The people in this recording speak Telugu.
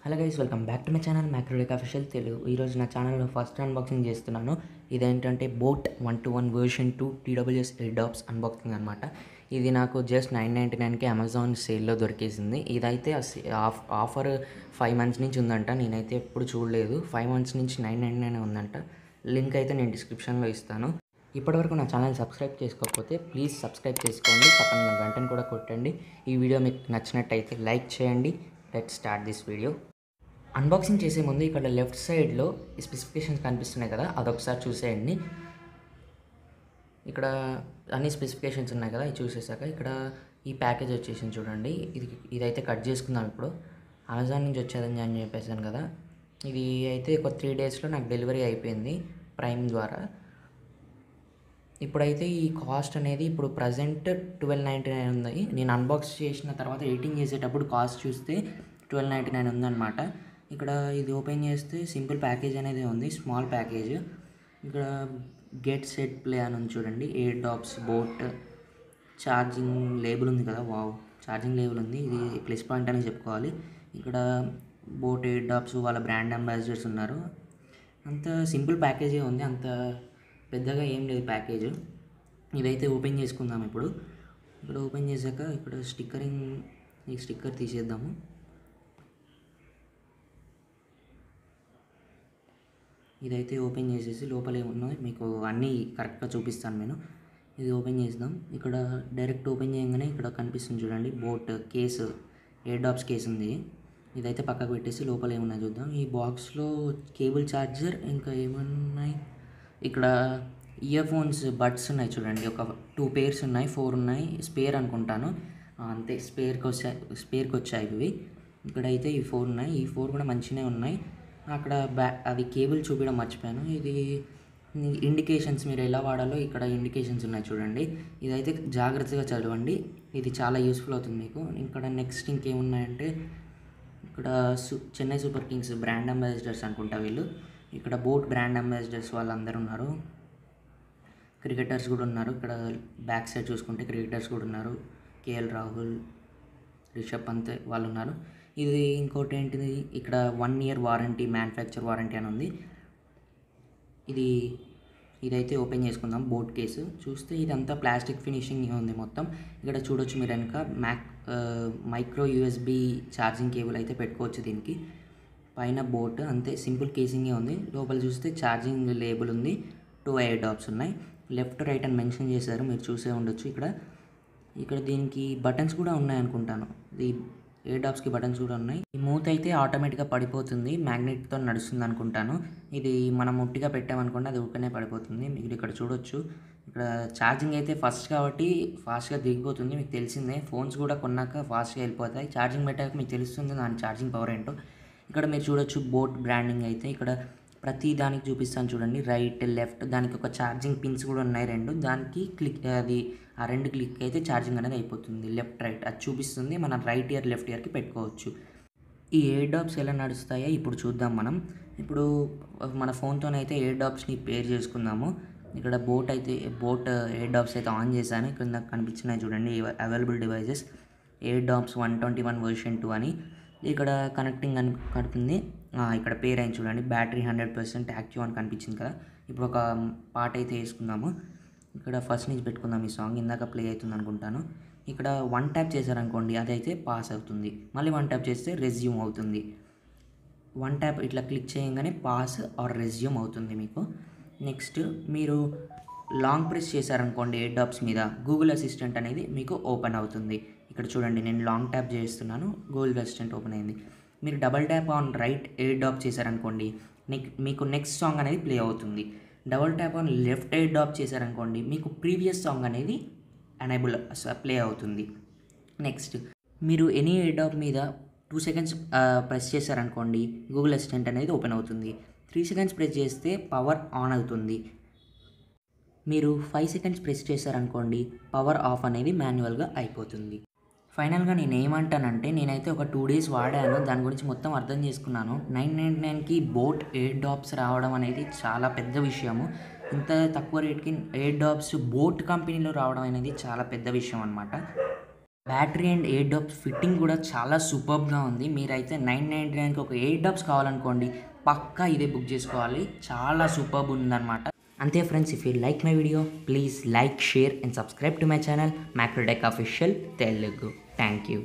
Hello guys, welcome back to my channel Macrodeck official Telugu. ఈరోజు నా ఛానల్లో ఫస్ట్ అన్బాక్సింగ్ చేస్తున్నాను. ఇదేంటంటే boAt 121 version 2 TWS Airdopes unboxing అనమాట. ఇది నాకు జస్ట్ 999కి అమెజాన్ సేల్లో దొరికేసింది. ఇదైతే ఆఫర్ 5 మంత్స్ నుంచి ఉందంట. నేనైతే ఎప్పుడు చూడలేదు. 5 మంత్స్ నుంచి 999 ఉందంట. లింక్ అయితే నేను డిస్క్రిప్షన్లో ఇస్తాను. ఇప్పటివరకు నా ఛానల్ సబ్స్క్రైబ్ చేసుకోకపోతే ప్లీజ్ సబ్స్క్రైబ్ చేసుకోండి. పక్కన గంటను కూడా కొట్టండి. ఈ వీడియో మీకు నచ్చినట్టయితే లైక్ చేయండి. Let's start this video. Unboxing చేసే ముందు ఇక్కడ లెఫ్ట్ సైడ్లో స్పెసిఫికేషన్స్ కనిపిస్తున్నాయి కదా, అదొకసారి చూసేయండి. ఇక్కడ అన్ని స్పెసిఫికేషన్స్ ఉన్నాయి కదా, ఇది చూసేసాక ఇక్కడ ఈ ప్యాకేజ్ వచ్చేసింది చూడండి. ఇదైతే కట్ చేసుకుందాం. ఇప్పుడు అమెజాన్ నుంచి వచ్చేదని అని చెప్పేసాను కదా, ఇది అయితే ఒక 3 డేస్లో నాకు డెలివరీ అయిపోయింది ప్రైమ్ ద్వారా. ఇప్పుడైతే ఈ కాస్ట్ అనేది ఇప్పుడు ప్రజెంట్ 1299 ఉంది. నేను అన్బాక్స్ చేసిన తర్వాత ఎడిటింగ్ చేసేటప్పుడు కాస్ట్ చూస్తే 1299 ఉందన్నమాట. ఇక్కడ ఇది ఓపెన్ చేస్తే సింపుల్ ప్యాకేజ్ అనేది ఉంది, స్మాల్ ప్యాకేజ్. ఇక్కడ గెట్ సెట్ ప్లే అని ఉంది చూడండి. ఎయిర్డాప్స్ బోట్ ఛార్జింగ్ లేబుల్ ఉంది కదా, వావ్, ఛార్జింగ్ లేబుల్ ఉంది. ఇది ప్లస్ పాయింట్ అని చెప్పుకోవాలి. ఇక్కడ బోట్ ఎయిర్డాప్స్ వాళ్ళ బ్రాండ్ అంబాసిడర్స్ ఉన్నారు. అంత సింపుల్ ప్యాకేజే ఉంది, అంత పెద్దగా ఏం లేదు ప్యాకేజ్. ఇదైతే ఓపెన్ చేసుకుందాం ఇప్పుడు. ఇక్కడ ఓపెన్ చేశాక ఇక్కడ ఈ స్టిక్కర్ తీసేద్దాము. ఇదైతే ఓపెన్ చేసేసి లోపల ఏమున్నాయి మీకు అన్నీ కరెక్ట్గా చూపిస్తాను నేను. ఇది ఓపెన్ చేద్దాం. ఇక్కడ డైరెక్ట్ ఓపెన్ చేయగానే ఇక్కడ కనిపిస్తుంది చూడండి, బోట్ కేసు, ఎయిర్డాప్స్ కేసు ఉంది. ఇదైతే పక్కకు పెట్టేసి లోపల ఏమున్నాయి చూద్దాం. ఈ బాక్స్లో కేబుల్ ఛార్జర్, ఇంకా ఏమున్నాయి ఇక్కడ ఇయర్ ఫోన్స్ బడ్స్ ఉన్నాయి చూడండి. ఒక 2 పేర్స్ ఉన్నాయి, 4 ఉన్నాయి, స్పేర్ అనుకుంటాను అంతే. స్పేర్కి వచ్చాయి ఇవి. ఇక్కడైతే ఈ 4 ఉన్నాయి. ఈ 4 కూడా మంచిగానే ఉన్నాయి. అక్కడ అది కేబుల్ చూపించడం మర్చిపోయాను. ఇది ఇండికేషన్స్ మీరు ఎలా వాడాలో ఇక్కడ ఇండికేషన్స్ ఉన్నాయి చూడండి. ఇదైతే జాగ్రత్తగా చదవండి, ఇది చాలా యూస్ఫుల్ అవుతుంది మీకు. ఇక్కడ నెక్స్ట్ ఇంకేమున్నాయంటే ఇక్కడ Chennai super Kings brand ambassadors అనుకుంటా వీళ్ళు. ఇక్కడ బోట్ బ్రాండ్ అంబాసిడర్స్ వాళ్ళందరూ ఉన్నారు. క్రికెటర్స్ కూడా ఉన్నారు. ఇక్కడ బ్యాక్ సైడ్ చూసుకుంటే క్రికెటర్స్ కూడా ఉన్నారు. కేఎల్ రాహుల్, రిషబ్ పంత్ వాళ్ళు ఉన్నారు. ఇది ఇంకోటి ఏంటిది, ఇక్కడ 1 year వారంటీ, మ్యానుఫ్యాక్చర్ వారంటీ అని ఉంది. ఇదైతే ఓపెన్ చేసుకుందాం. బోట్ కేసు చూస్తే ఇదంతా ప్లాస్టిక్ ఫినిషింగ్ ఉంది మొత్తం. ఇక్కడ చూడొచ్చు మీరు వెనక మైక్రో USB ఛార్జింగ్ కేబుల్ అయితే పెట్టుకోవచ్చు దీనికి. పైన బోట్ అంతే సింపుల్ కేసింగే ఉంది. లోపల చూస్తే ఛార్జింగ్ లేబుల్ ఉంది. 2 ఎయిర్డాప్స్ ఉన్నాయి. లెఫ్ట్ రైట్ అని మెన్షన్ చేశారు, మీరు చూసే ఉండొచ్చు. ఇక్కడ దీనికి బటన్స్ కూడా ఉన్నాయి అనుకుంటాను. ఈ ఎయిర్డాప్స్కి బటన్స్ కూడా ఉన్నాయి. ఈ మూత అయితే ఆటోమేటిక్గా పడిపోతుంది, మ్యాగ్నెట్తో నడుస్తుంది అనుకుంటాను. ఇది మనం ముట్టిగా పెట్టామనుకోండి అది ఊరికనే పడిపోతుంది. మీరు ఇక్కడ చూడొచ్చు. ఇక్కడ ఛార్జింగ్ అయితే ఫస్ట్ కాబట్టి ఫాస్ట్గా దిగిపోతుంది, మీకు తెలిసిందే. ఫోన్స్ కూడా కొన్నాక ఫాస్ట్గా వెళ్ళిపోతాయి. ఛార్జింగ్ పెట్టాక మీకు తెలుస్తుంది దాని ఛార్జింగ్ పవర్ ఏంటో. ఇక్కడ మీరు చూడొచ్చు బోట్ బ్రాండింగ్ అయితే ఇక్కడ ప్రతి దానికి చూపిస్తాను చూడండి. రైట్ లెఫ్ట్ దానికి ఒక ఛార్జింగ్ పిన్స్ కూడా ఉన్నాయి 2. దానికి ఆ 2 క్లిక్ అయితే ఛార్జింగ్ అనేది అయిపోతుంది. లెఫ్ట్ రైట్ అది చూపిస్తుంది. మనం రైట్ ఇయర్ లెఫ్ట్ ఇయర్కి పెట్టుకోవచ్చు. ఈ ఎయిర్డాప్స్ ఎలా నడుస్తాయో ఇప్పుడు చూద్దాం మనం. ఇప్పుడు మన ఫోన్తోనైతే ఎయిర్డాప్స్ని పేర్ చేసుకుందాము. ఇక్కడ బోట్ ఎయిర్డాప్స్ అయితే ఆన్ చేశాను. ఇక్కడ నాకు కనిపించినాయి చూడండి అవైలబుల్ డివైజెస్ ఎయిర్డాప్స్ 121 వర్షన్ 2 అని. ఇక్కడ కనెక్టింగ్ అని కడుతుంది. ఇక్కడ పేరు అయింది చూడండి, బ్యాటరీ 100% యాక్టివ్ అని కనిపించింది కదా. ఇప్పుడు ఒక పాట అయితే వేసుకుందాము. ఇక్కడ ఫస్ట్ నుంచి పెట్టుకుందాం. ఈ సాంగ్ ఇందాక ప్లే అవుతుంది అనుకుంటాను. ఇక్కడ 1 ట్యాప్ చేశారనుకోండి అదైతే పాస్ అవుతుంది. మళ్ళీ 1 ట్యాప్ చేస్తే రెజ్యూమ్ అవుతుంది. 1 ట్యాప్ ఇట్లా క్లిక్ చేయగానే పాస్ ఆర్ రెజ్యూమ్ అవుతుంది మీకు. నెక్స్ట్ మీరు లాంగ్ ప్రెస్ చేశారనుకోండి ఎయిర్డాప్స్ మీద, గూగుల్ అసిస్టెంట్ అనేది మీకు ఓపెన్ అవుతుంది. ఇక్కడ చూడండి నేను లాంగ్ ట్యాప్ చేస్తున్నాను, గూగుల్ అసిస్టెంట్ ఓపెన్ అయింది. మీరు డబల్ ట్యాప్ ఆన్ రైట్ ఎయిర్డాప్ చేశారనుకోండి మీకు నెక్స్ట్ సాంగ్ అనేది ప్లే అవుతుంది. డబల్ ట్యాప్ ఆన్ లెఫ్ట్ ఎయిర్డాప్ చేశారనుకోండి మీకు ప్రీవియస్ సాంగ్ అనేది ప్లే అవుతుంది. నెక్స్ట్ మీరు ఎనీ ఎయిర్డాప్ మీద 2 seconds ప్రెస్ చేశారనుకోండి గూగుల్ అసిస్టెంట్ అనేది ఓపెన్ అవుతుంది. 3 seconds ప్రెస్ చేస్తే పవర్ ఆన్ అవుతుంది. మీరు 5 seconds ప్రెస్ చేశారనుకోండి పవర్ ఆఫ్ అనేది మాన్యువల్గా అయిపోతుంది. ఫైనల్గా నేను ఏమంటానంటే, నేనైతే ఒక 2 days వాడాను, దాని గురించి మొత్తం అర్థం చేసుకున్నాను. 999కి బోట్ ఎయిర్డాప్స్ రావడం అనేది చాలా పెద్ద విషయము. ఇంత తక్కువ రేట్కి ఎయిర్డాప్స్ బోట్ కంపెనీలో రావడం అనేది చాలా పెద్ద విషయం అనమాట. Battery and air drops fitting కూడా చాలా సూపర్బ్గా ఉంది. మీరైతే 999కి ఒక ఎయిర్ డ్రాప్స్ కావాలనుకోండి, పక్కా ఇదే బుక్ చేసుకోవాలి. చాలా సూపర్బ్ ఉందన్నమాట. అంతే friends, if you like my video please like, share and subscribe to my channel Macrotech official Telugu. Thank you.